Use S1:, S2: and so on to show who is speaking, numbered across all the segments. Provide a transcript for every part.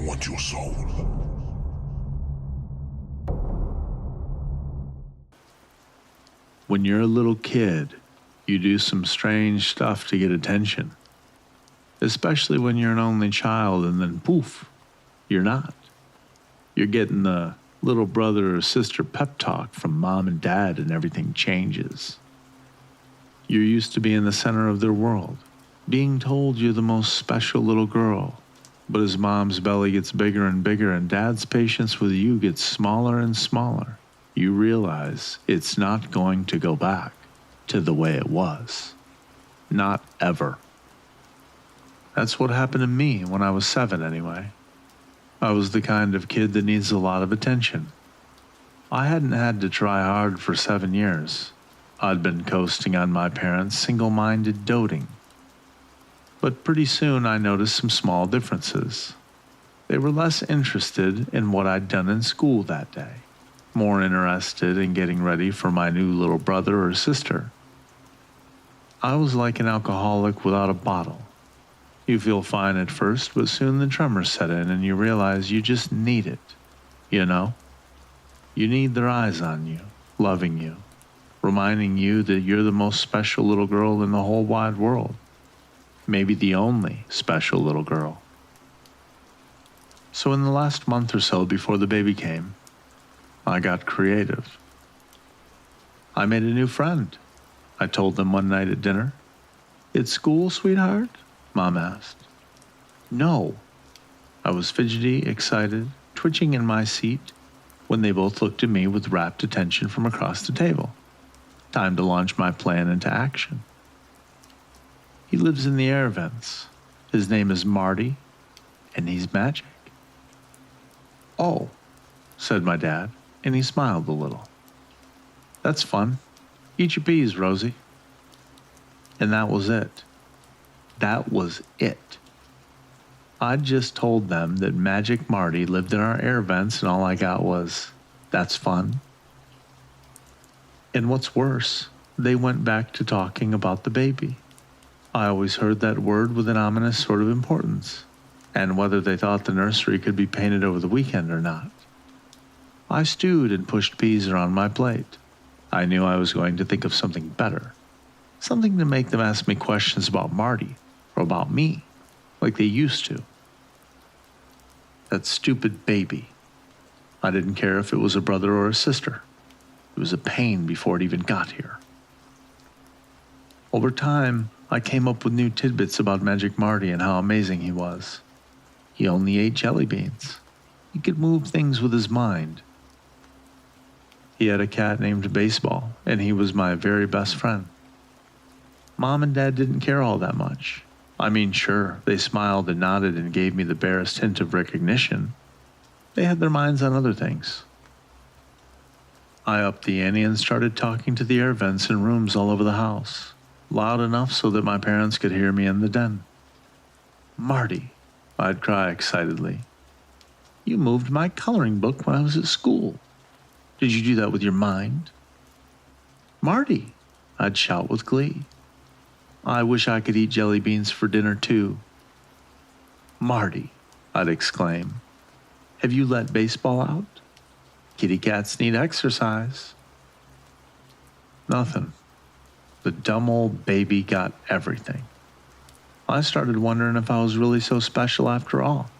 S1: want your soul.
S2: When you're a little kid, you do some strange stuff to get attention. Especially when you're an only child and then poof, you're not. You're getting the little brother or sister pep talk from mom and dad and everything changes. You're used to being the center of their world, being told you're the most special little girl. But as mom's belly gets bigger and bigger and dad's patience with you gets smaller and smaller, you realize it's not going to go back to the way it was. Not ever. That's what happened to me when I was 7 anyway. I was the kind of kid that needs a lot of attention. I hadn't had to try hard for 7 years. I'd been coasting on my parents' single-minded doting. But pretty soon I noticed some small differences. They were less interested in what I'd done in school that day, more interested in getting ready for my new little brother or sister. I was like an alcoholic without a bottle. You feel fine at first, but soon the tremors set in and you realize you just need it, you know? You need their eyes on you, loving you, reminding you that you're the most special little girl in the whole wide world. Maybe the only special little girl. So in the last month or so before the baby came, I got creative. I made a new friend. I told them one night at dinner. "It's school, sweetheart?" Mom asked. "No." I was fidgety, excited, twitching in my seat when they both looked at me with rapt attention from across the table. Time to launch my plan into action. "He lives in the air vents. His name is Marty, and he's magic." "Oh," said my dad, and he smiled a little. "That's fun. Eat your peas, Rosie." And that was it. That was it. I'd just told them that Magic Marty lived in our air vents, and all I got was, "That's fun." And what's worse, they went back to talking about the baby. I always heard that word with an ominous sort of importance, and whether they thought the nursery could be painted over the weekend or not. I stewed and pushed peas around my plate. I knew I was going to think of something better, something to make them ask me questions about Marty or about me, like they used to. That stupid baby. I didn't care if it was a brother or a sister. It was a pain before it even got here. Over time, I came up with new tidbits about Magic Marty and how amazing he was. He only ate jelly beans. He could move things with his mind. He had a cat named Baseball, and he was my very best friend. Mom and Dad didn't care all that much. I mean, sure, they smiled and nodded and gave me the barest hint of recognition. They had their minds on other things. I upped the ante and started talking to the air vents in rooms all over the house, loud enough so that my parents could hear me in the den. "Marty," I'd cry excitedly, "you moved my coloring book when I was at school. Did you do that with your mind?" "Marty," I'd shout with glee, "I wish I could eat jelly beans for dinner too." "Marty," I'd exclaim, "have you let Baseball out? Kitty cats need exercise." Nothing. The dumb old baby got everything. I started wondering if I was really so special after all.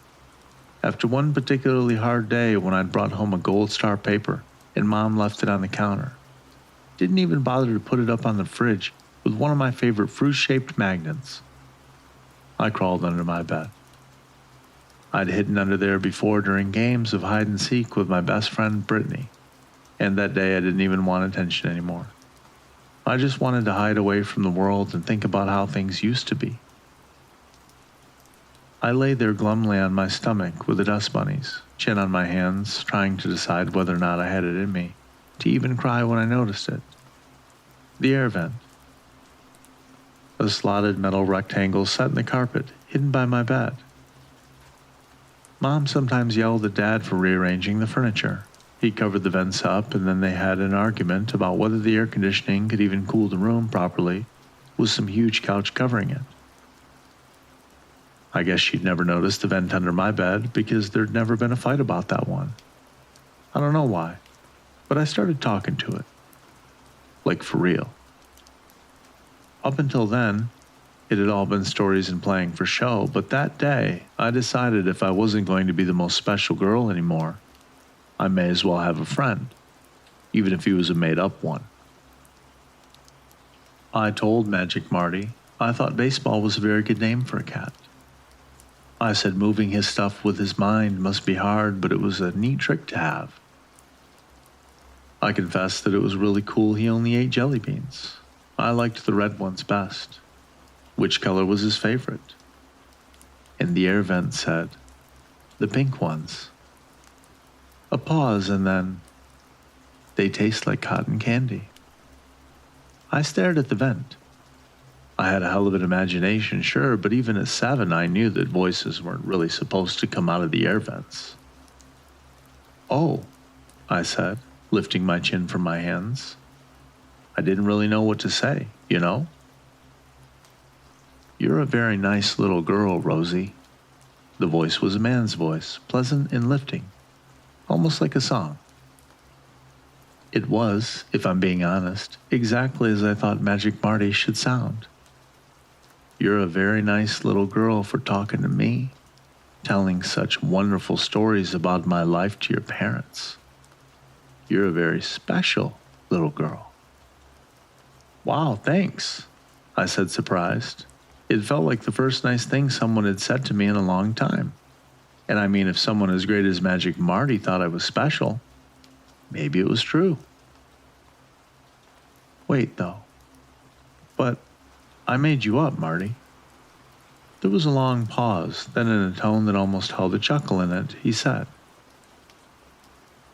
S2: After one particularly hard day when I'd brought home a Gold Star paper and Mom left it on the counter, didn't even bother to put it up on the fridge with one of my favorite fruit-shaped magnets, I crawled under my bed. I'd hidden under there before during games of hide and seek with my best friend Brittany, and that day I didn't even want attention anymore. I just wanted to hide away from the world and think about how things used to be. I lay there glumly on my stomach with the dust bunnies, chin on my hands, trying to decide whether or not I had it in me to even cry when I noticed it. The air vent. A slotted metal rectangle set in the carpet, hidden by my bed. Mom sometimes yelled at Dad for rearranging the furniture. He covered the vents up, and then they had an argument about whether the air conditioning could even cool the room properly with some huge couch covering it. I guess she'd never noticed the vent under my bed because there'd never been a fight about that one. I don't know why, but I started talking to it. Like for real. Up until then, it had all been stories and playing for show, but that day, I decided if I wasn't going to be the most special girl anymore, I may as well have a friend, even if he was a made-up one. I told Magic Marty I thought baseball was a very good name for a cat. I said moving his stuff with his mind must be hard, but it was a neat trick to have. I confessed that it was really cool he only ate jelly beans. I liked the red ones best. Which color was his favorite? And the air vent said, the pink ones. A pause and then, they taste like cotton candy. I stared at the vent. I had a hell of an imagination, sure, but even at 7 I knew that voices weren't really supposed to come out of the air vents. Oh, I said, lifting my chin from my hands. I didn't really know what to say, you know? You're a very nice little girl, Rosie. The voice was a man's voice, pleasant and lifting, almost like a song. It was, if I'm being honest, exactly as I thought Magic Marty should sound. You're a very nice little girl for talking to me, telling such wonderful stories about my life to your parents. You're a very special little girl. Wow, thanks, I said, surprised. It felt like the first nice thing someone had said to me in a long time. And I mean, if someone as great as Magic Marty thought I was special, maybe it was true. Wait, though. But I made you up, Marty. There was a long pause, then in a tone that almost held a chuckle in it, he said,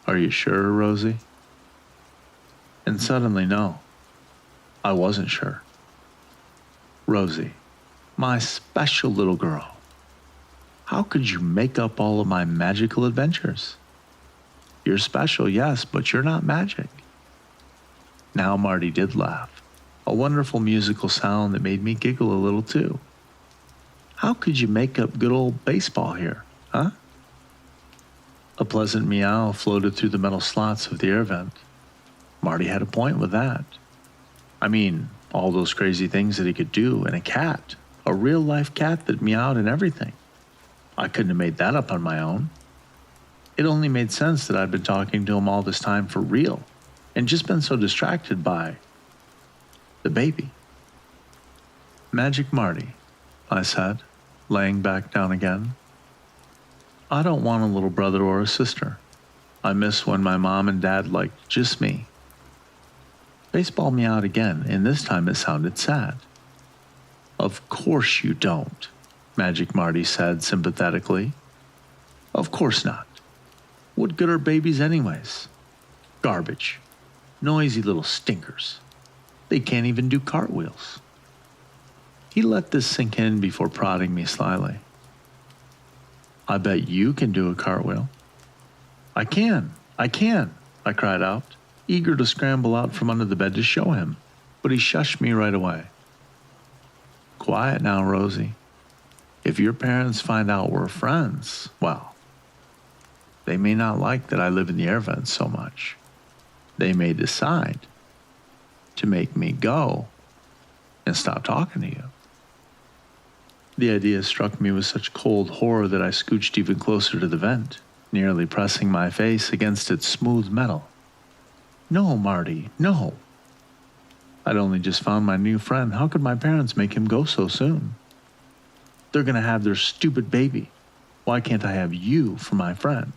S2: Are you sure, Rosie? And suddenly, no. I wasn't sure. Rosie, my special little girl, how could you make up all of my magical adventures? You're special, yes, but you're not magic. Now Marty did laugh, a wonderful musical sound that made me giggle a little too. How could you make up good old baseball here, huh? A pleasant meow floated through the metal slots of the air vent. Marty had a point with that. I mean, all those crazy things that he could do, and a cat, a real-life cat that meowed and everything. I couldn't have made that up on my own. It only made sense that I'd been talking to him all this time for real, and just been so distracted by the baby. Magic Marty, I said, laying back down again. I don't want a little brother or a sister. I miss when my mom and dad liked just me. Baseball meowed again, and this time it sounded sad. Of course you don't, Magic Marty said sympathetically. Of course not. What good are babies anyways? Garbage. Noisy little stinkers. They can't even do cartwheels. He let this sink in before prodding me slyly. I bet you can do a cartwheel. I can, I cried out, eager to scramble out from under the bed to show him, but he shushed me right away. Quiet now, Rosie. If your parents find out we're friends, well, they may not like that I live in the air vents so much. They may decide to make me go and stop talking to you. The idea struck me with such cold horror that I scooched even closer to the vent, nearly pressing my face against its smooth metal. No, Marty, no. I'd only just found my new friend. How could my parents make him go so soon? They're going to have their stupid baby. Why can't I have you for my friend?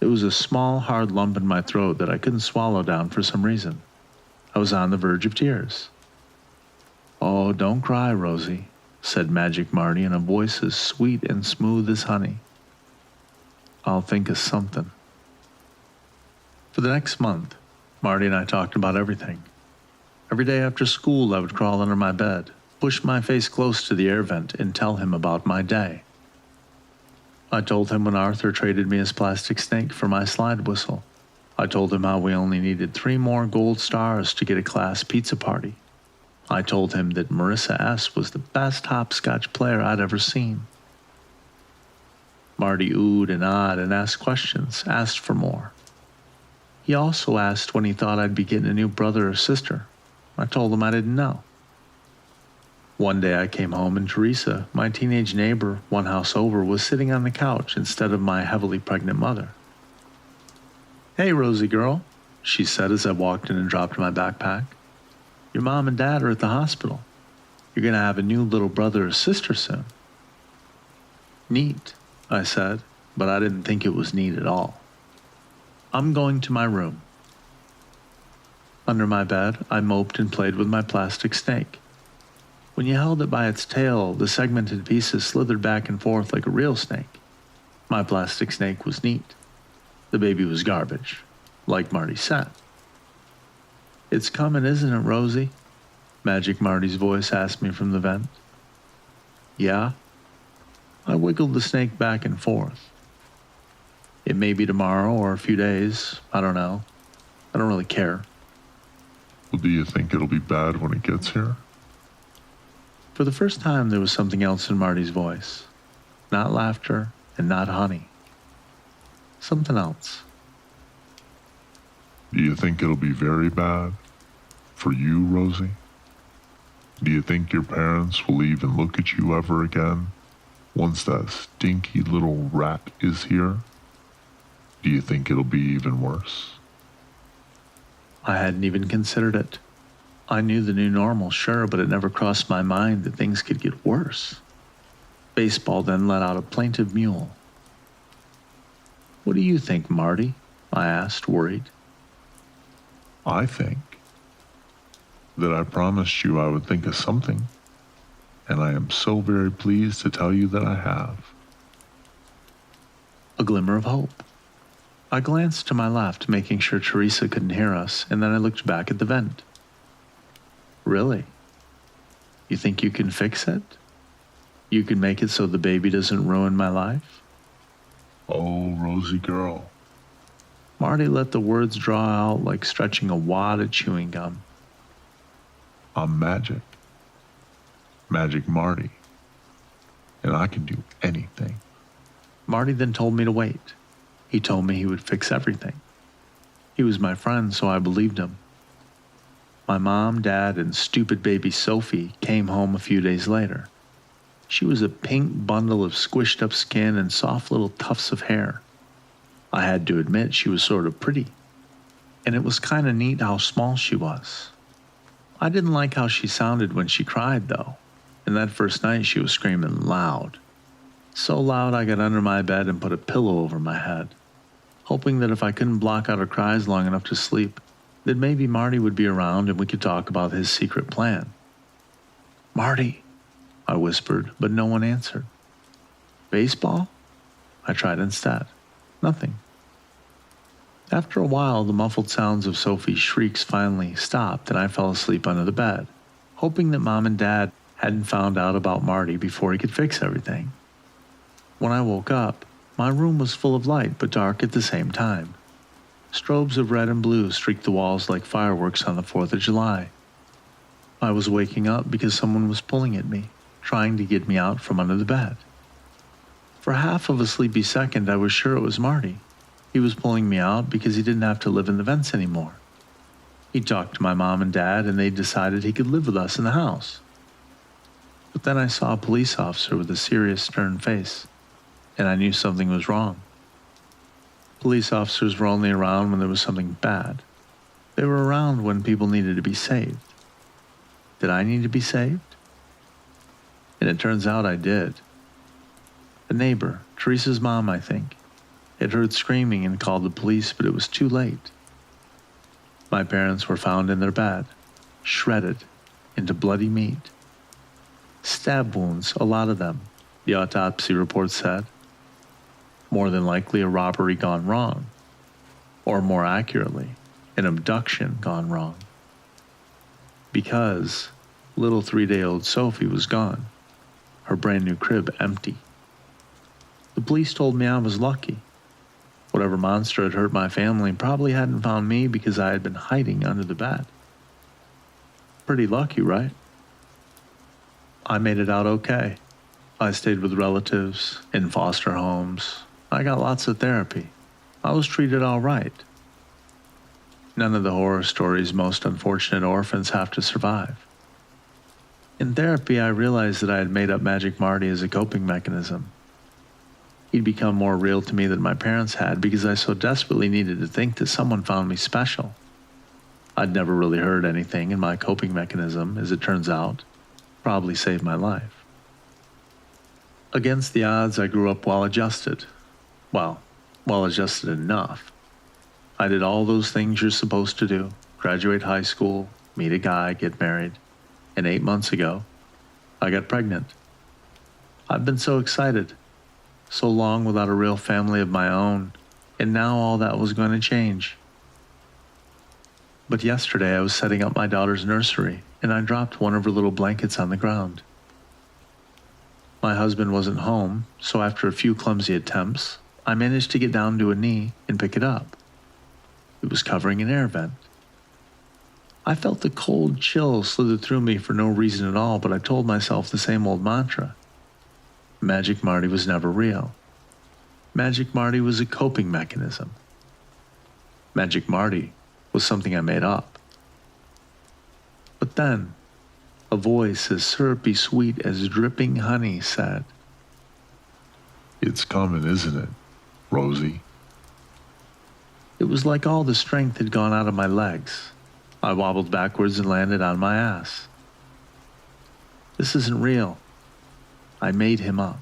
S2: There was a small, hard lump in my throat that I couldn't swallow down for some reason. I was on the verge of tears. Oh, don't cry, Rosie, said Magic Marty in a voice as sweet and smooth as honey. I'll think of something. For the next month, Marty and I talked about everything. Every day after school, I would crawl under my bed, push my face close to the air vent, and tell him about my day. I told him when Arthur traded me his plastic snake for my slide whistle. I told him how we only needed 3 more gold stars to get a class pizza party. I told him that Marissa S. was the best hopscotch player I'd ever seen. Marty oohed and ahed and asked questions, asked for more. He also asked when he thought I'd be getting a new brother or sister. I told him I didn't know. One day I came home and Teresa, my teenage neighbor one house over, was sitting on the couch instead of my heavily pregnant mother. "Hey, Rosie girl," she said as I walked in and dropped my backpack. "Your mom and dad are at the hospital. You're going to have a new little brother or sister soon." "Neat," I said, but I didn't think it was neat at all. "I'm going to my room." Under my bed, I moped and played with my plastic snake. When you held it by its tail, the segmented pieces slithered back and forth like a real snake. My plastic snake was neat. The baby was garbage, like Marty said. "It's coming, isn't it, Rosie?" Magic Marty's voice asked me from the vent. "Yeah." I wiggled the snake back and forth. "It may be tomorrow or a few days. I don't know. I don't really care."
S1: "Well, do you think it'll be bad when it gets here?"
S2: For the first time, there was something else in Marty's voice. Not laughter and not honey. Something else.
S1: "Do you think it'll be very bad? For you, Rosie? Do you think your parents will even look at you ever again once that stinky little rat is here? Do you think it'll be even worse?"
S2: I hadn't even considered it. I knew the new normal, sure, but it never crossed my mind that things could get worse. Baseball then let out a plaintive mewl. "What do you think, Marty?" I asked, worried.
S1: "I think that I promised you I would think of something, and I am so very pleased to tell you that I have."
S2: A glimmer of hope. I glanced to my left, making sure Teresa couldn't hear us, and then I looked back at the vent. "Really? You think you can fix it? You can make it so the baby doesn't ruin my life?"
S1: "Oh, Rosie girl."
S2: Marty let the words draw out like stretching a wad of chewing gum.
S1: "I'm magic. Magic Marty. And I can do anything."
S2: Marty then told me to wait. He told me he would fix everything. He was my friend, so I believed him. My mom, dad, and stupid baby Sophie came home a few days later. She was a pink bundle of squished up skin and soft little tufts of hair. I had to admit she was sort of pretty. And it was kind of neat how small she was. I didn't like how she sounded when she cried, though. And that first night she was screaming loud. So loud I got under my bed and put a pillow over my head, hoping that if I couldn't block out her cries long enough to sleep, that maybe Marty would be around and we could talk about his secret plan. "Marty," I whispered, but no one answered. "Baseball?" I tried instead. Nothing. After a while, the muffled sounds of Sophie's shrieks finally stopped and I fell asleep under the bed, hoping that Mom and Dad hadn't found out about Marty before he could fix everything. When I woke up, my room was full of light but dark at the same time. Strobes of red and blue streaked the walls like fireworks on the 4th of July. I was waking up because someone was pulling at me, trying to get me out from under the bed. For half of a sleepy second, I was sure it was Marty. He was pulling me out because he didn't have to live in the vents anymore. He talked to my mom and dad, and they decided he could live with us in the house. But then I saw a police officer with a serious, stern face, and I knew something was wrong. Police officers were only around when there was something bad. They were around when people needed to be saved. Did I need to be saved? And it turns out I did. A neighbor, Teresa's mom, I think, had heard screaming and called the police, but it was too late. My parents were found in their bed, shredded into bloody meat. Stab wounds, a lot of them, the autopsy report said. More than likely a robbery gone wrong, or more accurately, an abduction gone wrong. Because little 3-day-old Sophie was gone, her brand new crib empty. The police told me I was lucky. Whatever monster had hurt my family probably hadn't found me because I had been hiding under the bed. Pretty lucky, right? I made it out okay. I stayed with relatives, in foster homes. I got lots of therapy. I was treated all right. None of the horror stories most unfortunate orphans have to survive. In therapy, I realized that I had made up Magic Marty as a coping mechanism. He'd become more real to me than my parents had because I so desperately needed to think that someone found me special. I'd never really heard anything, and my coping mechanism, as it turns out, probably saved my life. Against the odds, I grew up well-adjusted. Well adjusted enough. I did all those things you're supposed to do. Graduate high school, meet a guy, get married. And 8 months ago, I got pregnant. I've been so excited. So long without a real family of my own. And now all that was going to change. But yesterday I was setting up my daughter's nursery, and I dropped one of her little blankets on the ground. My husband wasn't home, so after a few clumsy attempts, I managed to get down to a knee and pick it up. It was covering an air vent. I felt the cold chill slither through me for no reason at all, but I told myself the same old mantra. Magic Marty was never real. Magic Marty was a coping mechanism. Magic Marty was something I made up. But then, a voice as syrupy sweet as dripping honey said,
S1: It's coming, isn't it, Rosie?
S2: It was like all the strength had gone out of my legs. I wobbled backwards and landed on my ass. This isn't real. I made him up.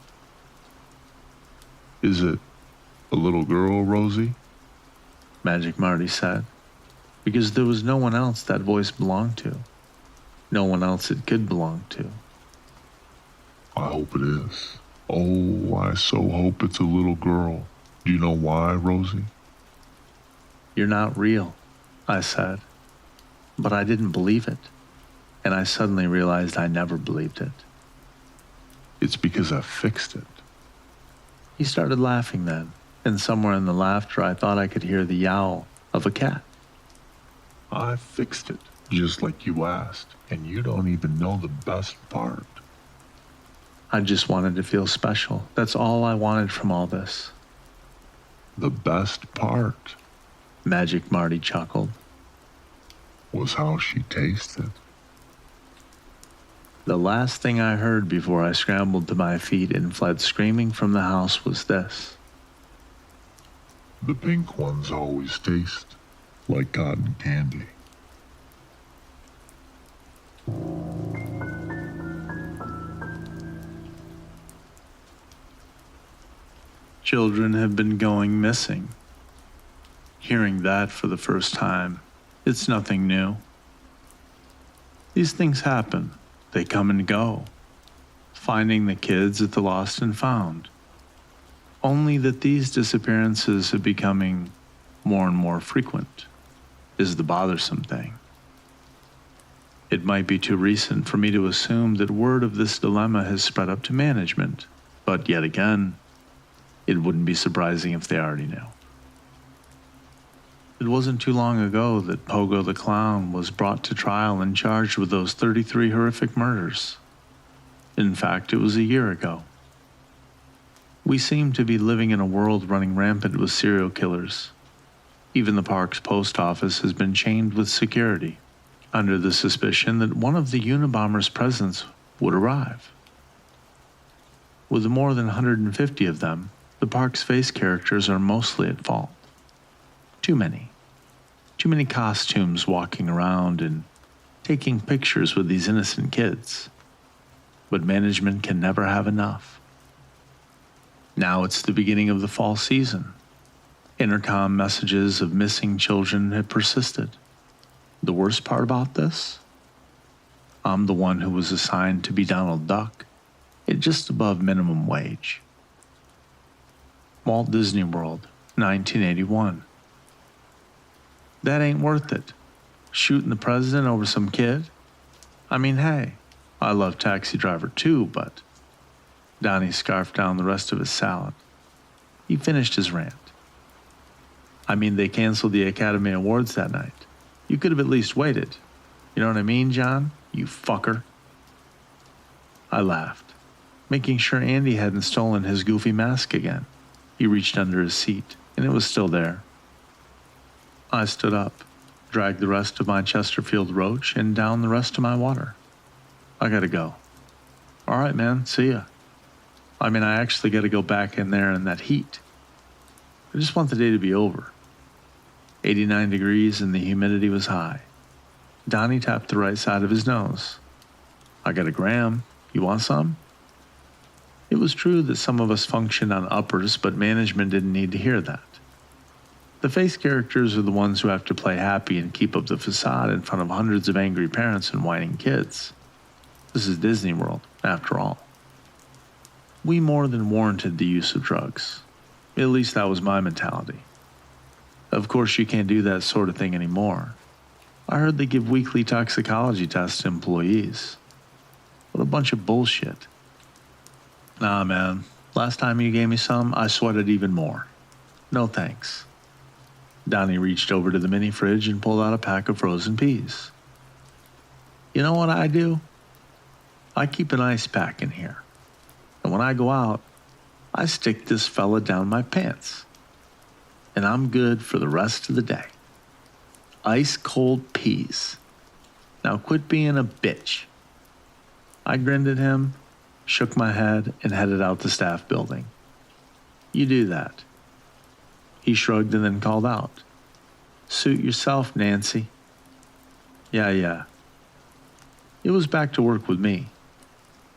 S1: Is it a little girl, Rosie?
S2: Magic Marty said, because there was no one else that voice belonged to. No one else it could belong to.
S1: I hope it is. Oh, I so hope it's a little girl. Do you know why, Rosie?
S2: You're not real, I said. But I didn't believe it. And I suddenly realized I never believed it.
S1: It's because I fixed it.
S2: He started laughing then, and somewhere in the laughter I thought I could hear the yowl of a cat.
S1: I fixed it, just like you asked, and you don't even know the best part.
S2: I just wanted to feel special. That's all I wanted from all this.
S1: The best part
S2: Magic Marty chuckled.
S1: Was how she tasted.
S2: The last thing I heard before I scrambled to my feet and fled screaming from the house was this.
S1: The pink ones always taste like cotton candy.
S2: Children have been going missing. Hearing that for the first time, it's nothing new. These things happen. They come and go. Finding the kids at the lost and found. Only that these disappearances are becoming more and more frequent is the bothersome thing. It might be too recent for me to assume that word of this dilemma has spread up to management, but yet again, it wouldn't be surprising if they already knew. It wasn't too long ago that Pogo the Clown was brought to trial and charged with those 33 horrific murders. In fact, it was a year ago. We seem to be living in a world running rampant with serial killers. Even the park's post office has been chained with security, under the suspicion that one of the Unabomber's presents would arrive. With more than 150 of them, the park's face characters are mostly at fault. Too many. Too many costumes walking around and taking pictures with these innocent kids. But management can never have enough. Now it's the beginning of the fall season. Intercom messages of missing children have persisted. The worst part about this? I'm the one who was assigned to be Donald Duck at just above minimum wage. Walt Disney World, 1981. That ain't worth it. Shooting the president over some kid? I mean, hey, I love Taxi Driver too, but... Donnie scarfed down the rest of his salad. He finished his rant. I mean, they canceled the Academy Awards that night. You could have at least waited. You know what I mean, John? You fucker. I laughed, making sure Andy hadn't stolen his goofy mask again. He reached under his seat, and it was still there. I stood up, dragged the rest of my Chesterfield roach, and downed the rest of my water. I gotta go. All right, man, see ya. I mean, I actually gotta go back in there in that heat. I just want the day to be over. 89 degrees and the humidity was high. Donnie tapped the right side of his nose. I got a gram. You want some? It was true that some of us functioned on uppers, but management didn't need to hear that. The face characters are the ones who have to play happy and keep up the facade in front of hundreds of angry parents and whining kids. This is Disney World, after all. We more than warranted the use of drugs. At least that was my mentality. Of course, you can't do that sort of thing anymore. I heard they give weekly toxicology tests to employees. What a bunch of bullshit. Nah, man. Last time you gave me some, I sweated even more. No thanks. Donnie reached over to the mini fridge and pulled out a pack of frozen peas. You know what I do? I keep an ice pack in here. And when I go out, I stick this fella down my pants. And I'm good for the rest of the day. Ice cold peas. Now quit being a bitch. I grinned at him, shook my head, and headed out the staff building. You do that. He shrugged and then called out. Suit yourself, Nancy. Yeah. It was back to work with me.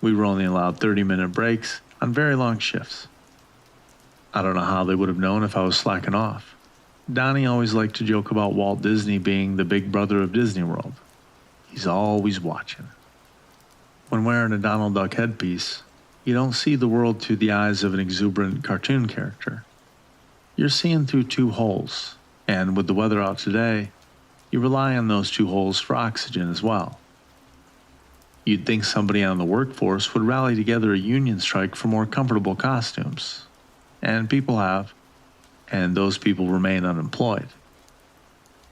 S2: We were only allowed 30-minute breaks on very long shifts. I don't know how they would have known if I was slacking off. Donnie always liked to joke about Walt Disney being the big brother of Disney World. He's always watching. When wearing a Donald Duck headpiece, you don't see the world through the eyes of an exuberant cartoon character. You're seeing through two holes, and with the weather out today, you rely on those two holes for oxygen as well. You'd think somebody on the workforce would rally together a union strike for more comfortable costumes. And people have, and those people remain unemployed.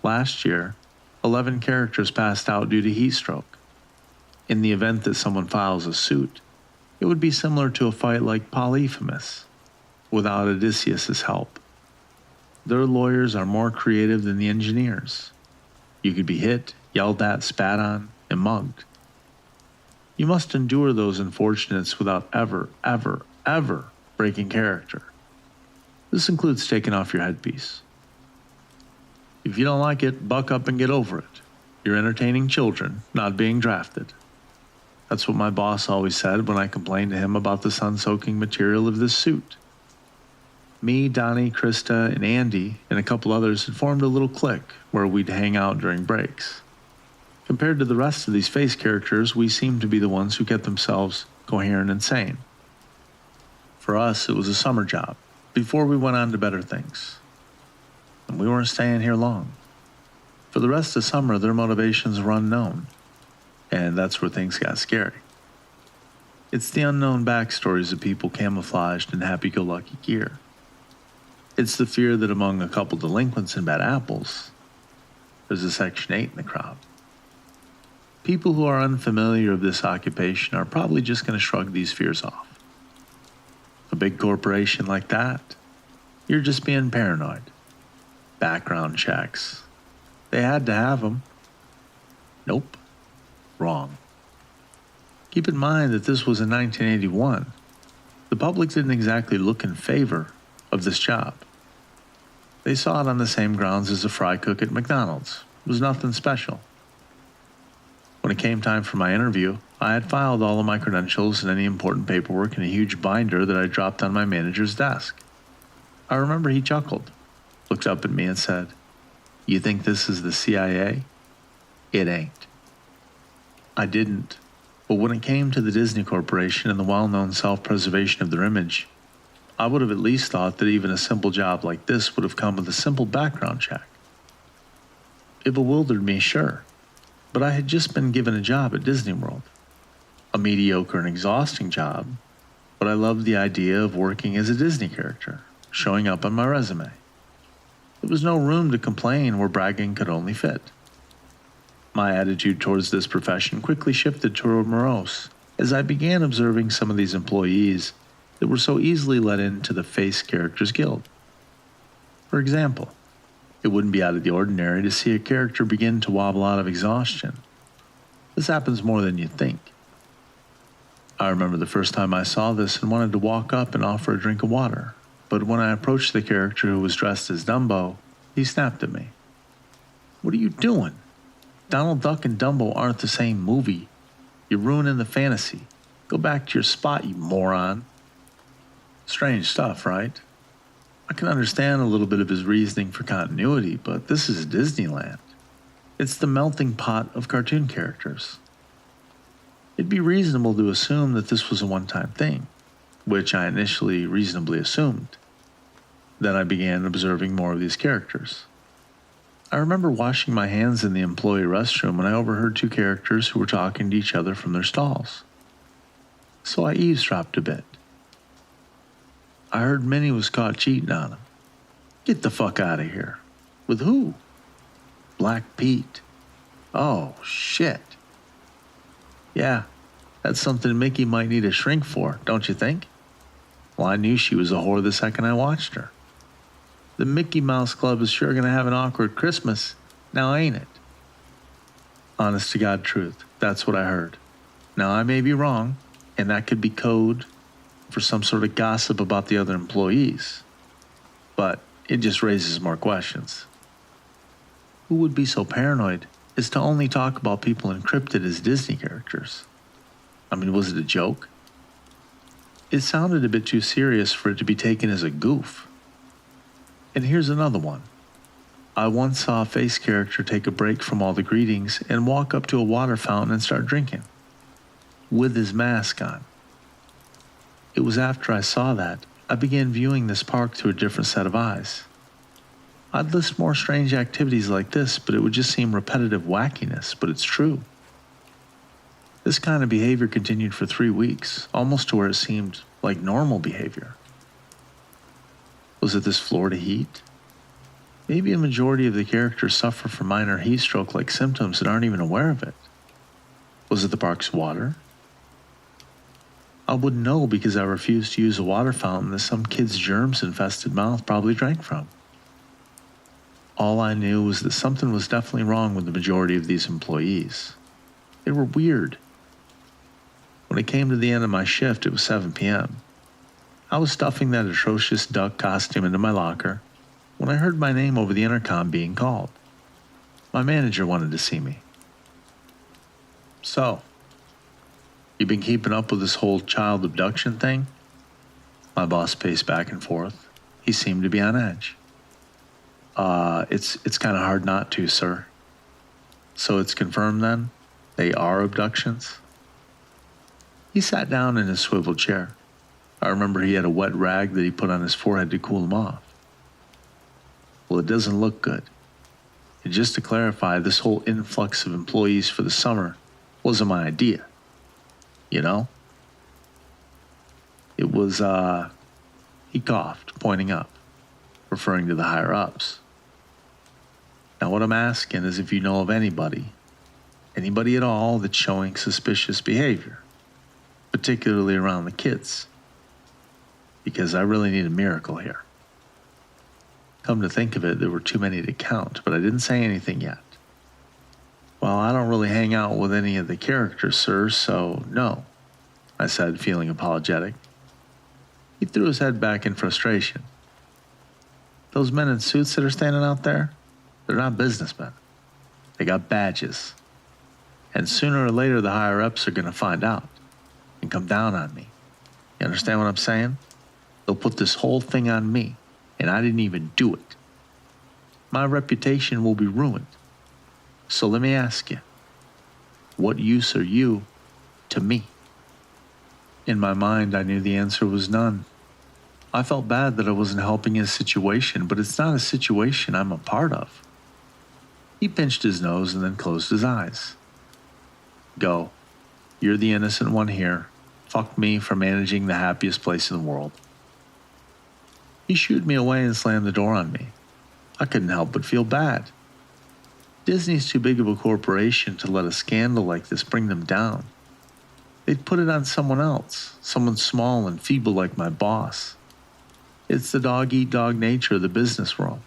S2: Last year, 11 characters passed out due to heat stroke. In the event that someone files a suit, it would be similar to a fight like Polyphemus, without Odysseus' help. Their lawyers are more creative than the engineers. You could be hit, yelled at, spat on, and mugged. You must endure those unfortunates without ever breaking character. This includes taking off your headpiece. If you don't like it, buck up and get over it. You're entertaining children, not being drafted. That's what my boss always said when I complained to him about the sun-soaking material of this suit. Me, Donnie, Krista, and Andy, and a couple others had formed a little clique where we'd hang out during breaks. Compared to the rest of these face characters, we seemed to be the ones who kept themselves coherent and sane. For us, it was a summer job, before we went on to better things. And we weren't staying here long. For the rest of summer, their motivations were unknown, and that's where things got scary. It's the unknown backstories of people camouflaged in happy-go-lucky gear. It's the fear that among a couple delinquents and bad apples, there's a Section 8 in the crowd. People who are unfamiliar with this occupation are probably just going to shrug these fears off. A big corporation like that, you're just being paranoid. Background checks. They had to have them. Nope. Wrong. Keep in mind that this was in 1981. The public didn't exactly look in favor of this job. They saw it on the same grounds as a fry cook at McDonald's. It was nothing special. When it came time for my interview, I had filed all of my credentials and any important paperwork in a huge binder that I dropped on my manager's desk. I remember he chuckled, looked up at me and said, "You think this is the CIA? It ain't." I didn't, but when it came to the Disney Corporation and the well-known self-preservation of their image, I would have at least thought that even a simple job like this would have come with a simple background check. It bewildered me, sure, but I had just been given a job at Disney World. A mediocre and exhausting job, but I loved the idea of working as a Disney character, showing up on my resume. There was no room to complain where bragging could only fit. My attitude towards this profession quickly shifted toward morose as I began observing some of these employees that were so easily let into the Face Characters Guild. For example, it wouldn't be out of the ordinary to see a character begin to wobble out of exhaustion. This happens more than you'd think. I remember the first time I saw this and wanted to walk up and offer a drink of water, but when I approached the character who was dressed as Dumbo, he snapped at me. "What are you doing? Donald Duck and Dumbo aren't the same movie. You're ruining the fantasy. Go back to your spot, you moron." Strange stuff, right? I can understand a little bit of his reasoning for continuity, but this is Disneyland. It's the melting pot of cartoon characters. It'd be reasonable to assume that this was a one-time thing, which I initially reasonably assumed. Then I began observing more of these characters. I remember washing my hands in the employee restroom when I overheard two characters who were talking to each other from their stalls. So I eavesdropped a bit. I heard Minnie was caught cheating on him. Get the fuck out of here. With who? Black Pete. Oh, shit. Yeah, that's something Mickey might need a shrink for, don't you think? Well, I knew she was a whore the second I watched her. The Mickey Mouse Club is sure gonna have an awkward Christmas, now ain't it? Honest to God truth, that's what I heard. Now I may be wrong, and that could be code for some sort of gossip about the other employees. But it just raises more questions. Who would be so paranoid as to only talk about people encrypted as Disney characters? I mean, was it a joke? It sounded a bit too serious for it to be taken as a goof. And here's another one. I once saw a Face character take a break from all the greetings and walk up to a water fountain and start drinking, with his mask on. It was after I saw that I began viewing this park through a different set of eyes. I'd list more strange activities like this, but it would just seem repetitive wackiness, but it's true. This kind of behavior continued for 3 weeks, almost to where it seemed like normal behavior. Was it this Florida heat? Maybe a majority of the characters suffer from minor heat stroke-like symptoms and aren't even aware of it. Was it the park's water? I wouldn't know because I refused to use a water fountain that some kid's germs-infested mouth probably drank from. All I knew was that something was definitely wrong with the majority of these employees. They were weird. When it came to the end of my shift, it was 7 p.m. I was stuffing that atrocious duck costume into my locker when I heard my name over the intercom being called. My manager wanted to see me. "So, you been keeping up with this whole child abduction thing?" My boss paced back and forth. He seemed to be on edge. It's kind of hard not to, sir." "So it's confirmed then? They are abductions?" He sat down in his swivel chair. I remember he had a wet rag that he put on his forehead to cool him off. "Well, it doesn't look good. And just to clarify, this whole influx of employees for the summer wasn't my idea. You know? It was, he coughed, pointing up, referring to the higher-ups. Now what I'm asking is if you know of anybody at all that's showing suspicious behavior, particularly around the kids. Because I really need a miracle here." Come to think of it, there were too many to count, but I didn't say anything yet. "Well, I don't really hang out with any of the characters, sir, so no," I said, feeling apologetic. He threw his head back in frustration. "Those men in suits that are standing out there, they're not businessmen. They got badges. And sooner or later, the higher-ups are going to find out and come down on me. You understand what I'm saying? They'll put this whole thing on me, and I didn't even do it. My reputation will be ruined. So let me ask you, what use are you to me?" In my mind, I knew the answer was none. I felt bad that I wasn't helping his situation, but it's not a situation I'm a part of. He pinched his nose and then closed his eyes. "Go. You're the innocent one here. Fuck me for managing the happiest place in the world." He shooed me away and slammed the door on me. I couldn't help but feel bad. Disney's too big of a corporation to let a scandal like this bring them down. They'd put it on someone else, someone small and feeble like my boss. It's the dog-eat-dog nature of the business world.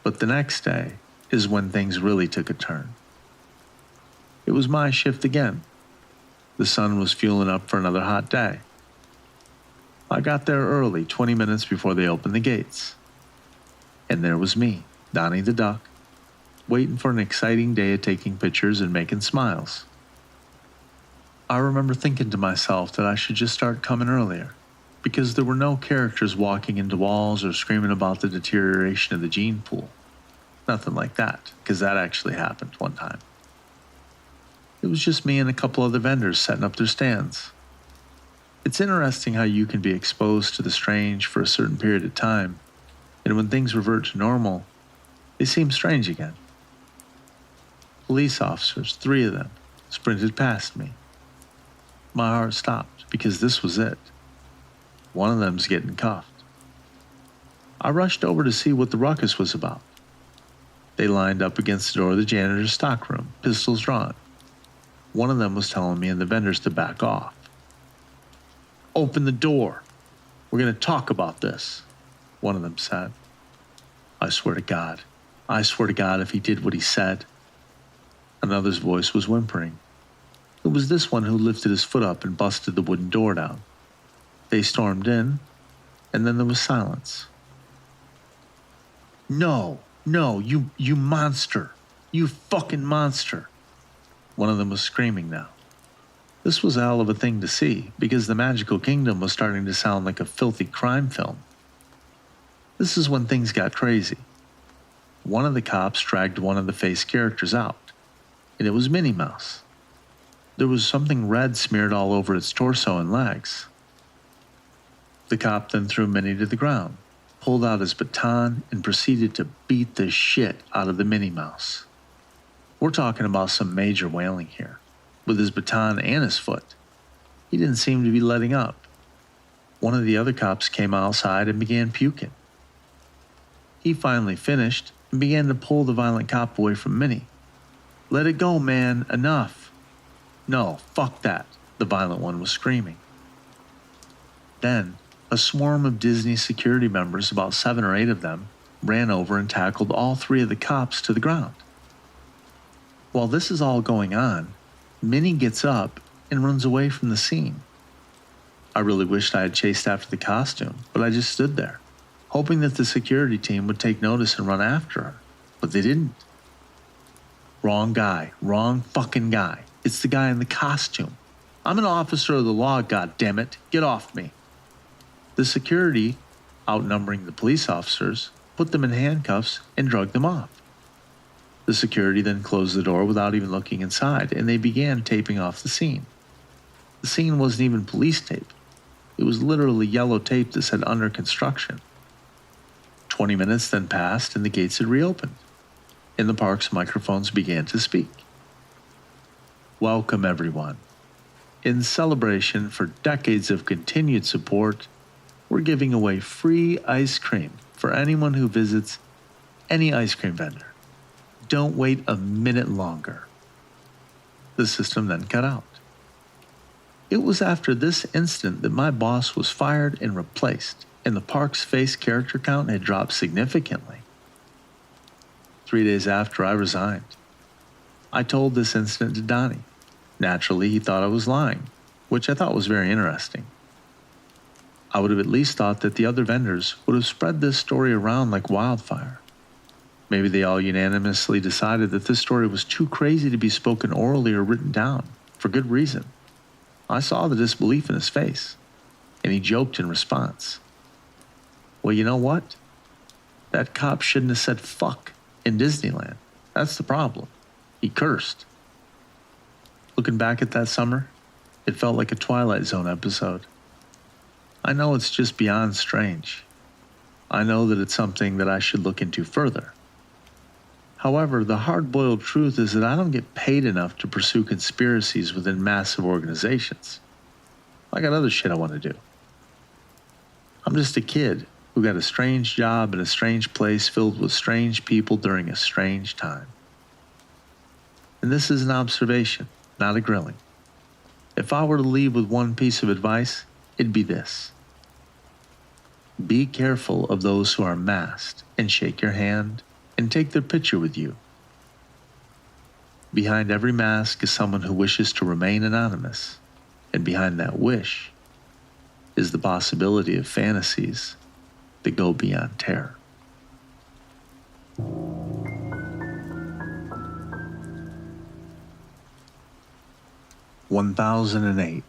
S2: But the next day is when things really took a turn. It was my shift again. The sun was fueling up for another hot day. I got there early, 20 minutes before they opened the gates. And there was me, Donnie the Duck, waiting for an exciting day of taking pictures and making smiles. I remember thinking to myself that I should just start coming earlier, because there were no characters walking into walls or screaming about the deterioration of the gene pool. Nothing like that, because that actually happened one time. It was just me and a couple other vendors setting up their stands. It's interesting how you can be exposed to the strange for a certain period of time, and when things revert to normal, they seem strange again. Police officers, 3 of them, sprinted past me. My heart stopped because this was it. One of them's getting cuffed. I rushed over to see what the ruckus was about. They lined up against the door of the janitor's stockroom, pistols drawn. One of them was telling me and the vendors to back off. "Open the door. We're going to talk about this," one of them said. I swear to God if he did what he said. Another's voice was whimpering. It was this one who lifted his foot up and busted the wooden door down. They stormed in, and then there was silence. No, you monster. You fucking monster. One of them was screaming now. This was a hell of a thing to see, because the Magical Kingdom was starting to sound like a filthy crime film. This is when things got crazy. One of the cops dragged one of the face characters out, and it was Minnie Mouse. There was something red smeared all over its torso and legs. The cop then threw Minnie to the ground, pulled out his baton, and proceeded to beat the shit out of the Minnie Mouse. We're talking about some major wailing here, with his baton and his foot. He didn't seem to be letting up. One of the other cops came outside and began puking. He finally finished and began to pull the violent cop away from Minnie. "Let it go, man, enough." "No, fuck that," the violent one was screaming. Then, a swarm of Disney security members, about 7 or 8 of them, ran over and tackled all 3 of the cops to the ground. While this is all going on, Minnie gets up and runs away from the scene. I really wished I had chased after the costume, but I just stood there, hoping that the security team would take notice and run after her, but they didn't. Wrong guy, wrong fucking guy. It's the guy in the costume. I'm an officer of the law, goddammit. Get off me. The security, outnumbering the police officers, put them in handcuffs and dragged them off. The security then closed the door without even looking inside, and they began taping off the scene. The scene wasn't even police tape. It was literally yellow tape that said "under construction." 20 minutes then passed and the gates had reopened. In the park's microphones began to speak. "Welcome, everyone. In celebration for decades of continued support, we're giving away free ice cream for anyone who visits any ice cream vendor. Don't wait a minute longer." The system then cut out. It was after this incident that my boss was fired and replaced, and the park's face character count had dropped significantly. 3 days after, I resigned. I told this incident to Donnie. Naturally, he thought I was lying, which I thought was very interesting. I would have at least thought that the other vendors would have spread this story around like wildfire. Maybe they all unanimously decided that this story was too crazy to be spoken orally or written down, for good reason. I saw the disbelief in his face, and he joked in response. Well, you know what? That cop shouldn't have said fuck in Disneyland. That's the problem. He cursed. Looking back at that summer, it felt like a Twilight Zone episode. I know it's just beyond strange. I know that it's something that I should look into further. However, the hard-boiled truth is that I don't get paid enough to pursue conspiracies within massive organizations. I got other shit I want to do. I'm just a kid who got a strange job in a strange place filled with strange people during a strange time. And this is an observation, not a grilling. If I were to leave with one piece of advice, it'd be this. Be careful of those who are masked and shake your hand and take their picture with you. Behind every mask is someone who wishes to remain anonymous, and behind that wish is the possibility of fantasies that go beyond terror. (1008)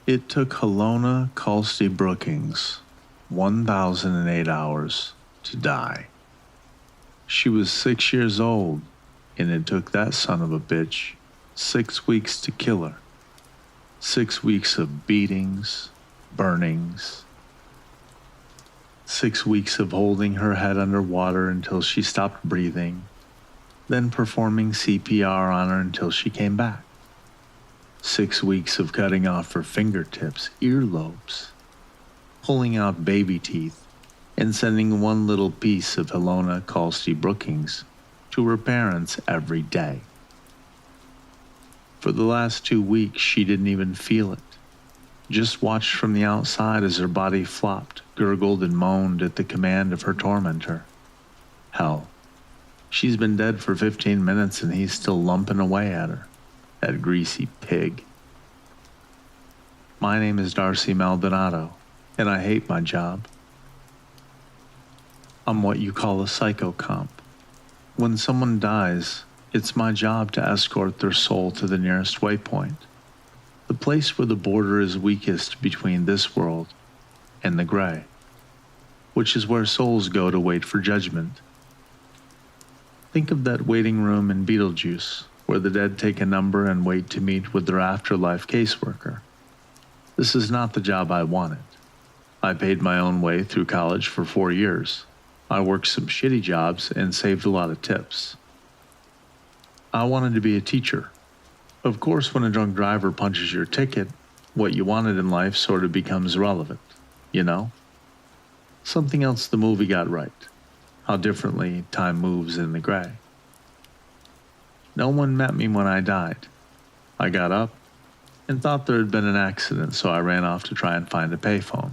S2: It took Helona Kalsti Brookings 1,008 hours to die. She was 6 years old, and it took that son of a bitch 6 weeks to kill her. 6 weeks of beatings, burnings, 6 weeks of holding her head underwater until she stopped breathing, then performing CPR on her until she came back. 6 weeks of cutting off her fingertips, earlobes, pulling out baby teeth, and sending one little piece of Helona Kalsti Brookings to her parents every day. For the last 2 weeks, she didn't even feel it. Just watched from the outside as her body flopped, gurgled, and moaned at the command of her tormentor. Hell, she's been dead for 15 minutes and he's still lumping away at her. That greasy pig. My name is Darcy Maldonado, and I hate my job. I'm what you call a psychocomp. When someone dies, it's my job to escort their soul to the nearest waypoint, the place where the border is weakest between this world and the gray, which is where souls go to wait for judgment. Think of that waiting room in Beetlejuice, where the dead take a number and wait to meet with their afterlife caseworker. This is not the job I wanted. I paid my own way through college for 4 years. I worked some shitty jobs and saved a lot of tips. I wanted to be a teacher. Of course, when a drunk driver punches your ticket, what you wanted in life sort of becomes irrelevant, you know? Something else the movie got right. How differently time moves in the gray. No one met me when I died. I got up and thought there had been an accident, so I ran off to try and find a payphone,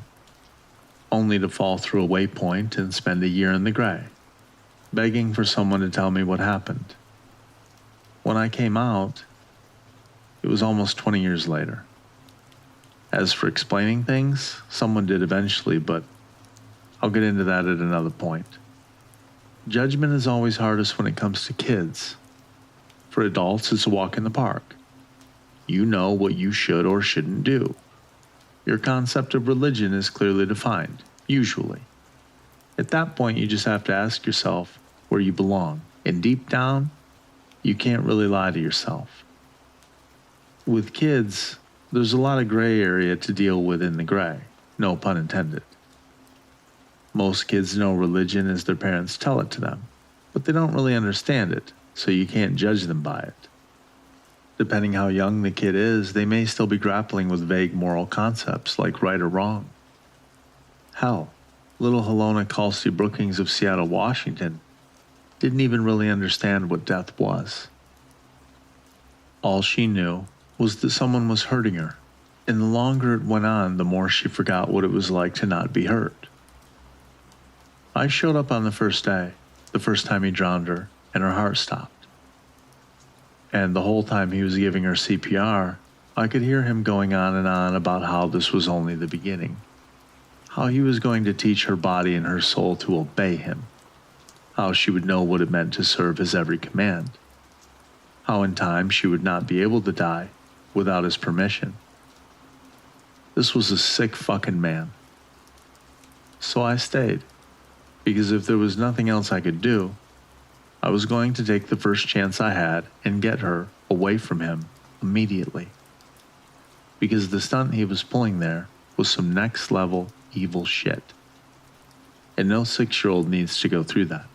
S2: only to fall through a waypoint and spend a year in the gray, begging for someone to tell me what happened. When I came out, it was almost 20 years later. As for explaining things, someone did eventually, but I'll get into that at another point. Judgment is always hardest when it comes to kids. For adults, it's a walk in the park. You know what you should or shouldn't do. Your concept of religion is clearly defined, usually. At that point, you just have to ask yourself where you belong. And deep down, you can't really lie to yourself. With kids, there's a lot of gray area to deal with in the gray, no pun intended. Most kids know religion as their parents tell it to them, but they don't really understand it, so you can't judge them by it. Depending how young the kid is, they may still be grappling with vague moral concepts like right or wrong. Hell, little Helona Kalsti Brookings of Seattle, Washington, didn't even really understand what death was. All she knew was that someone was hurting her, and the longer it went on, the more she forgot what it was like to not be hurt. I showed up on the first day, the first time he drowned her, and her heart stopped. And the whole time he was giving her CPR, I could hear him going on and on about how this was only the beginning, how he was going to teach her body and her soul to obey him, how she would know what it meant to serve his every command, how in time she would not be able to die without his permission. This was a sick fucking man. So I stayed, because if there was nothing else I could do, I was going to take the first chance I had and get her away from him immediately. Because the stunt he was pulling there was some next level evil shit. And no 6-year-old needs to go through that.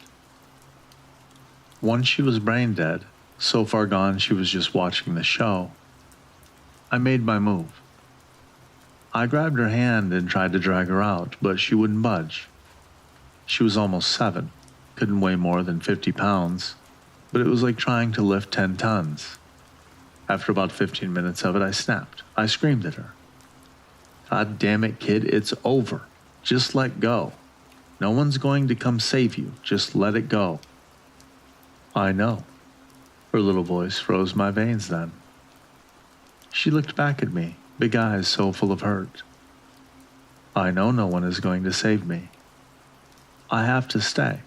S2: Once she was brain dead, so far gone she was just watching the show, I made my move. I grabbed her hand and tried to drag her out, but she wouldn't budge. She was almost 7. Couldn't weigh more than 50 pounds, but it was like trying to lift 10 tons. After about 15 minutes of it, I snapped. I screamed at her. God damn it, kid, it's over. Just let go. No one's going to come save you. Just let it go. I know. Her little voice froze my veins then. She looked back at me, big eyes so full of hurt. I know no one is going to save me. I have to stay.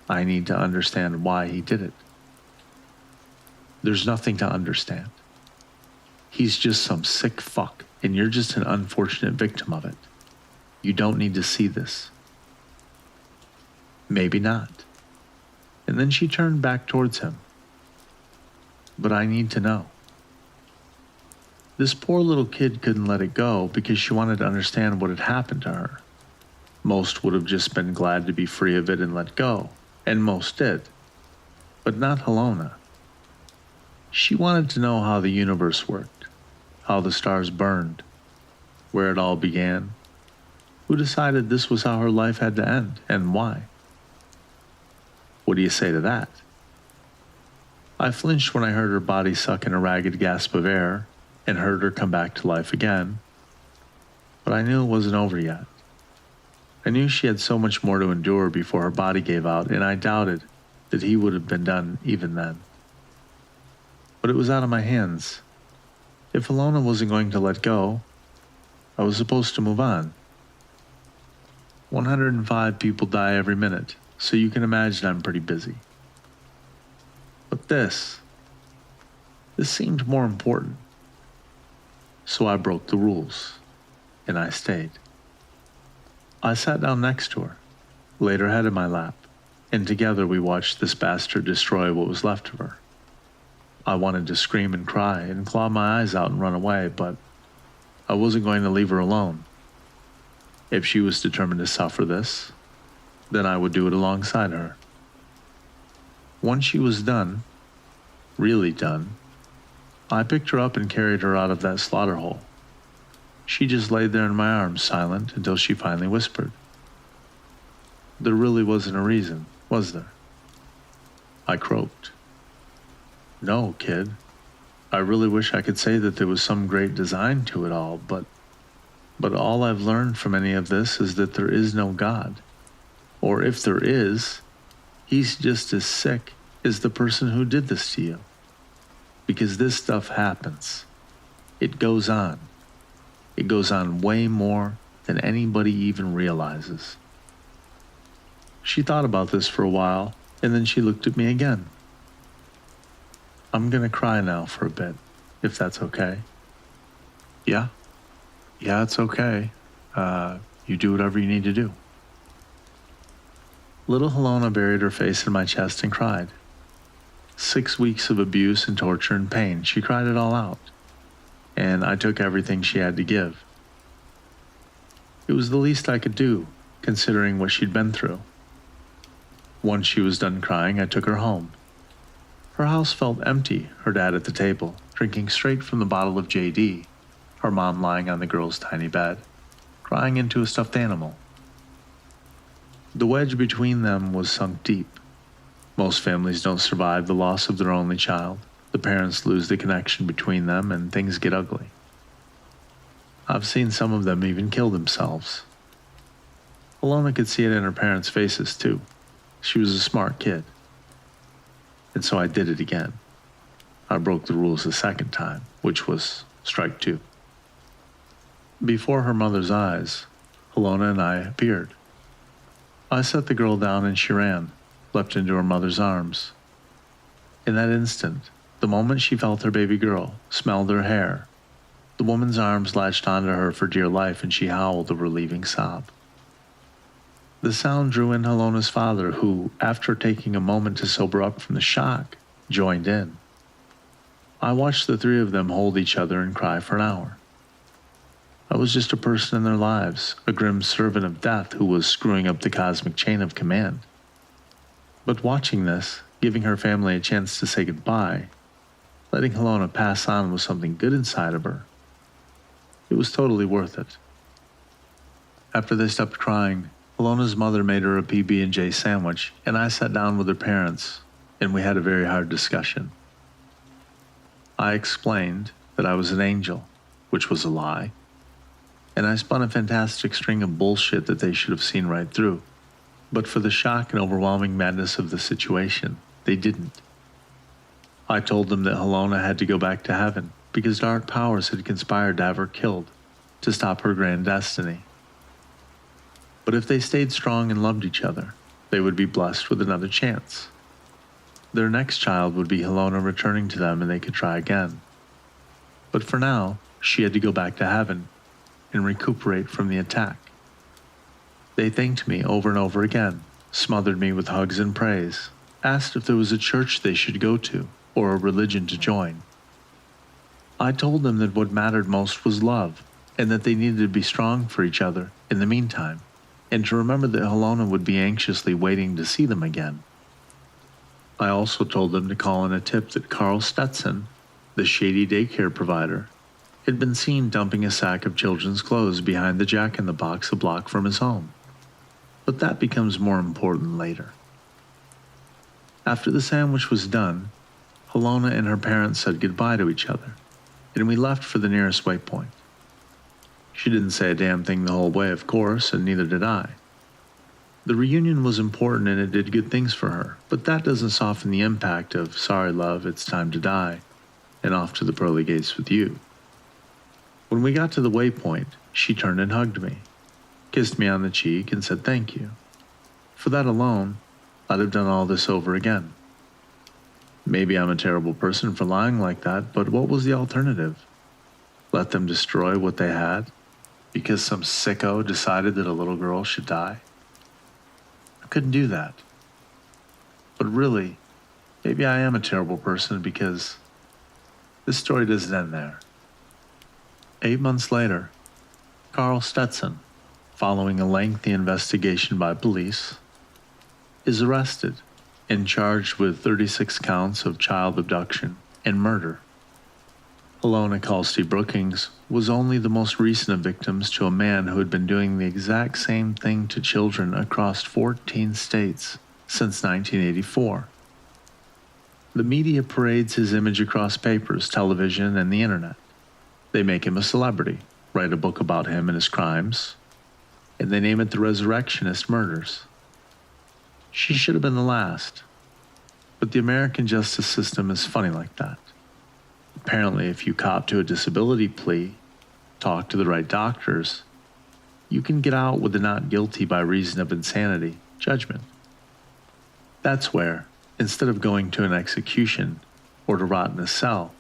S2: I need to understand why he did it. There's nothing to understand. He's just some sick fuck, and you're just an unfortunate victim of it. You don't need to see this. Maybe not. And then she turned back towards him. But I need to know. This poor little kid couldn't let it go because she wanted to understand what had happened to her. Most would have just been glad to be free of it and let go, and most did. But not Helona. She wanted to know how the universe worked, how the stars burned, where it all began, who decided this was how her life had to end, and why. What do you say to that? I flinched when I heard her body suck in a ragged gasp of air and heard her come back to life again, but I knew it wasn't over yet. I knew she had so much more to endure before her body gave out, and I doubted that he would have been done even then. But it was out of my hands. If Helona wasn't going to let go, I was supposed to move on. 105 people die every minute, so you can imagine I'm pretty busy. But this seemed more important. So I broke the rules, and I stayed. I sat down next to her, laid her head in my lap, and together we watched this bastard destroy what was left of her. I wanted to scream and cry and claw my eyes out and run away, but I wasn't going to leave her alone. If she was determined to suffer this, then I would do it alongside her. Once she was done, really done, I picked her up and carried her out of that slaughter hole. She just laid there in my arms, silent, until she finally whispered. There really wasn't a reason, was there? I croaked. No, kid. I really wish I could say that there was some great design to it all, but all I've learned from any of this is that there is no God. Or if there is, he's just as sick as the person who did this to you. Because this stuff happens. It goes on. It goes on way more than anybody even realizes. She thought about this for a while, and then she looked at me again. I'm gonna cry now for a bit, if that's okay. Yeah, it's okay. You do whatever you need to do. Little Helona buried her face in my chest and cried. 6 weeks of abuse and torture and pain. She cried it all out. And I took everything she had to give. It was the least I could do, considering what she'd been through. Once she was done crying, I took her home. Her house felt empty, her dad at the table, drinking straight from the bottle of JD, her mom lying on the girl's tiny bed, crying into a stuffed animal. The wedge between them was sunk deep. Most families don't survive the loss of their only child. The parents lose the connection between them and things get ugly. I've seen some of them even kill themselves. Helona could see it in her parents' faces too. She was a smart kid. And so I did it again. I broke the rules a second time, which was strike two. Before her mother's eyes, Helona and I appeared. I set the girl down and she ran, leapt into her mother's arms. In that instant, the moment she felt her baby girl, smelled her hair, the woman's arms latched onto her for dear life and she howled a relieving sob. The sound drew in Helona's father, who, after taking a moment to sober up from the shock, joined in. I watched the three of them hold each other and cry for an hour. I was just a person in their lives, a grim servant of death who was screwing up the cosmic chain of command. But watching this, giving her family a chance to say goodbye, letting Helona pass on with something good inside of her, it was totally worth it. After they stopped crying, Helona's mother made her a PB&J sandwich, and I sat down with her parents, and we had a very hard discussion. I explained that I was an angel, which was a lie, and I spun a fantastic string of bullshit that they should have seen right through. But for the shock and overwhelming madness of the situation, they didn't. I told them that Helena had to go back to heaven because dark powers had conspired to have her killed to stop her grand destiny. But if they stayed strong and loved each other, they would be blessed with another chance. Their next child would be Helena returning to them and they could try again. But for now, she had to go back to heaven and recuperate from the attack. They thanked me over and over again, smothered me with hugs and praise, asked if there was a church they should go to or a religion to join. I told them that what mattered most was love, and that they needed to be strong for each other in the meantime, and to remember that Helena would be anxiously waiting to see them again. I also told them to call in a tip that Carl Stetson, the shady daycare provider, had been seen dumping a sack of children's clothes behind the Jack-in-the-Box a block from his home. But that becomes more important later. After the sandwich was done, Helena and her parents said goodbye to each other, and we left for the nearest waypoint. She didn't say a damn thing the whole way, of course, and neither did I. The reunion was important and it did good things for her, but that doesn't soften the impact of, sorry love, it's time to die, and off to the pearly gates with you. When we got to the waypoint, she turned and hugged me, kissed me on the cheek, and said thank you. For that alone, I'd have done all this over again. Maybe I'm a terrible person for lying like that, but what was the alternative? Let them destroy what they had because some sicko decided that a little girl should die? I couldn't do that. But really, maybe I am a terrible person because this story doesn't end there. 8 months later, Carl Stetson, following a lengthy investigation by police, is arrested and charged with 36 counts of child abduction and murder. Helena Calsty Brookings was only the most recent of victims to a man who had been doing the exact same thing to children across 14 states since 1984. The media parades his image across papers, television, and the internet. They make him a celebrity, write a book about him and his crimes, and they name it the Resurrectionist Murders. She should have been the last, but the American justice system is funny like that. Apparently, if you cop to a disability plea, talk to the right doctors, you can get out with a not guilty by reason of insanity judgment. That's where, instead of going to an execution or to rot in a cell,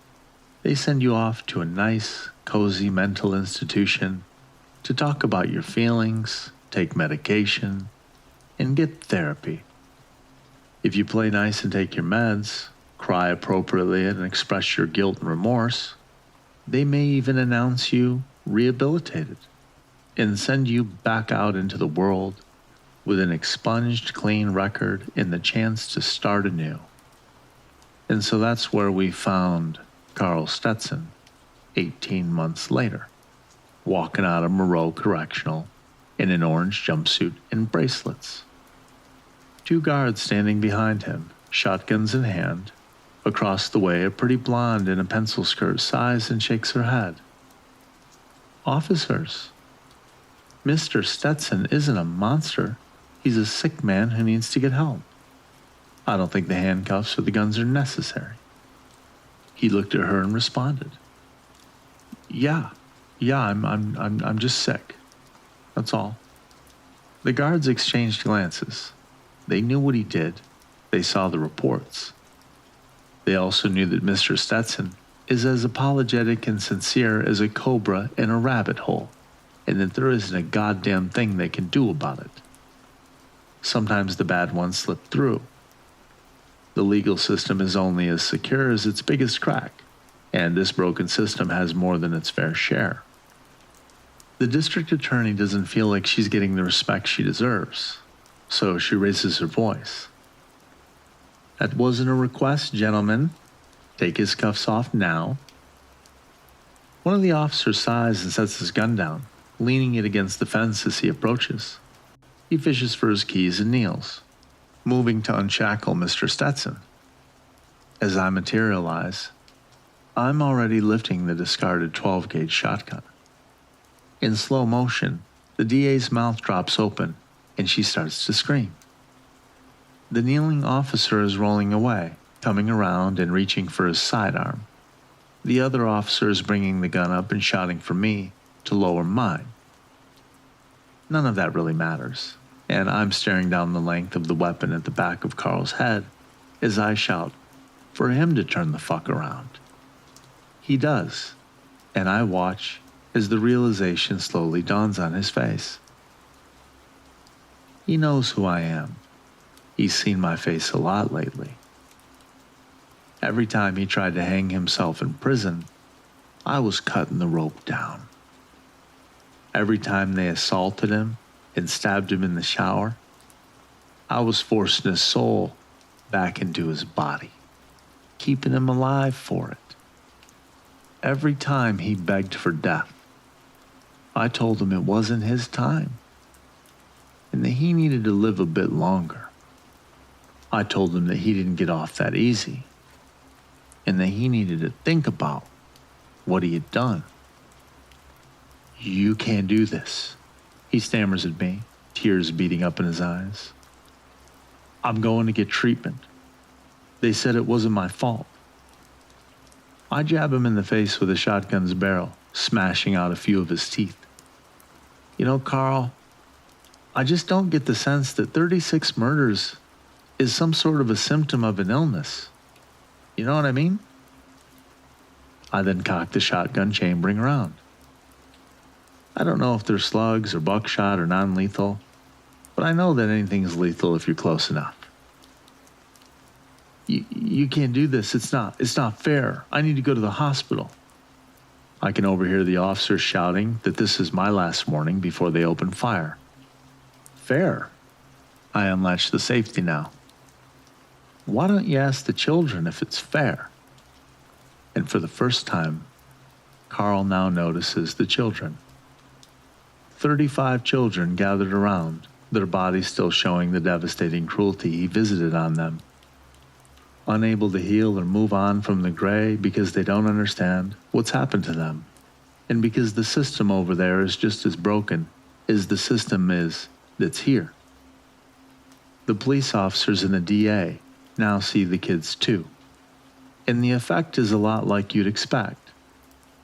S2: they send you off to a nice, cozy mental institution to talk about your feelings, take medication, and get therapy. If you play nice and take your meds, cry appropriately and express your guilt and remorse, they may even announce you rehabilitated and send you back out into the world with an expunged clean record and the chance to start anew. And so that's where we found Carl Stetson 18 months later, walking out of Moreau Correctional in an orange jumpsuit and bracelets. 2 guards standing behind him, shotguns in hand. Across the way, a pretty blonde in a pencil skirt sighs and shakes her head. Officers, Mr. Stetson isn't a monster. He's a sick man who needs to get help. I don't think the handcuffs or the guns are necessary. He looked at her and responded, Yeah, I'm just sick. That's all. The guards exchanged glances. They knew what he did. They saw the reports. They also knew that Mr. Stetson is as apologetic and sincere as a cobra in a rabbit hole, and that there isn't a goddamn thing they can do about it. Sometimes the bad ones slip through. The legal system is only as secure as its biggest crack, and this broken system has more than its fair share. The district attorney doesn't feel like she's getting the respect she deserves, so she raises her voice. That wasn't a request, gentlemen. Take his cuffs off now. One of the officers sighs and sets his gun down, leaning it against the fence as he approaches. He fishes for his keys and kneels, moving to unshackle Mr. Stetson, As I materialize, I'm already lifting the discarded 12-gauge shotgun. In slow motion, the DA's mouth drops open and she starts to scream. The kneeling officer is rolling away, coming around and reaching for his sidearm. The other officer is bringing the gun up and shouting for me to lower mine. None of that really matters, and I'm staring down the length of the weapon at the back of Carl's head as I shout for him to turn the fuck around. He does, and I watch as the realization slowly dawns on his face. He knows who I am. He's seen my face a lot lately. Every time he tried to hang himself in prison, I was cutting the rope down. Every time they assaulted him and stabbed him in the shower, I was forcing his soul back into his body, keeping him alive for it. Every time he begged for death, I told him it wasn't his time and that he needed to live a bit longer. I told him that he didn't get off that easy and that he needed to think about what he had done. You can't do this, he stammers at me, tears beating up in his eyes. I'm going to get treatment. They said it wasn't my fault. I jab him in the face with a shotgun's barrel, smashing out a few of his teeth. You know, Carl, I just don't get the sense that 36 murders is some sort of a symptom of an illness. You know what I mean? I then cock the shotgun, chambering around. I don't know if they're slugs or buckshot or non-lethal, but I know that anything's lethal if you're close enough. You can't do this. It's not fair. I need to go to the hospital. I can overhear the officers shouting that this is my last warning before they open fire. Fair? I unlatch the safety now. Why don't you ask the children if it's fair? And for the first time, Carl now notices the children. 35 children gathered around, their bodies still showing the devastating cruelty he visited on them. Unable to heal or move on from the gray because they don't understand what's happened to them, and because the system over there is just as broken as the system is that's here. The police officers and the DA now see the kids too, and the effect is a lot like you'd expect.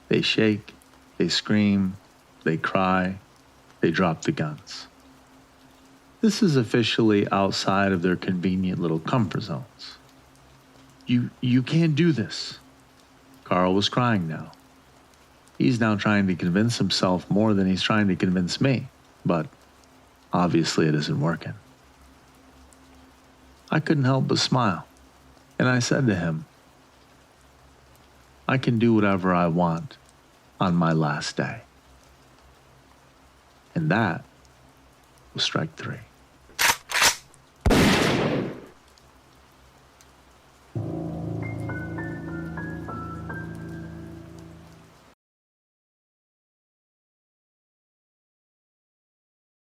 S2: They shake, they scream, they cry, they drop the guns. This is officially outside of their convenient little comfort zones. You can't do this. Carl was crying now. He's now trying to convince himself more than he's trying to convince me, but obviously it isn't working. I couldn't help but smile, and I said to him, I can do whatever I want on my last day. And that was strike 3.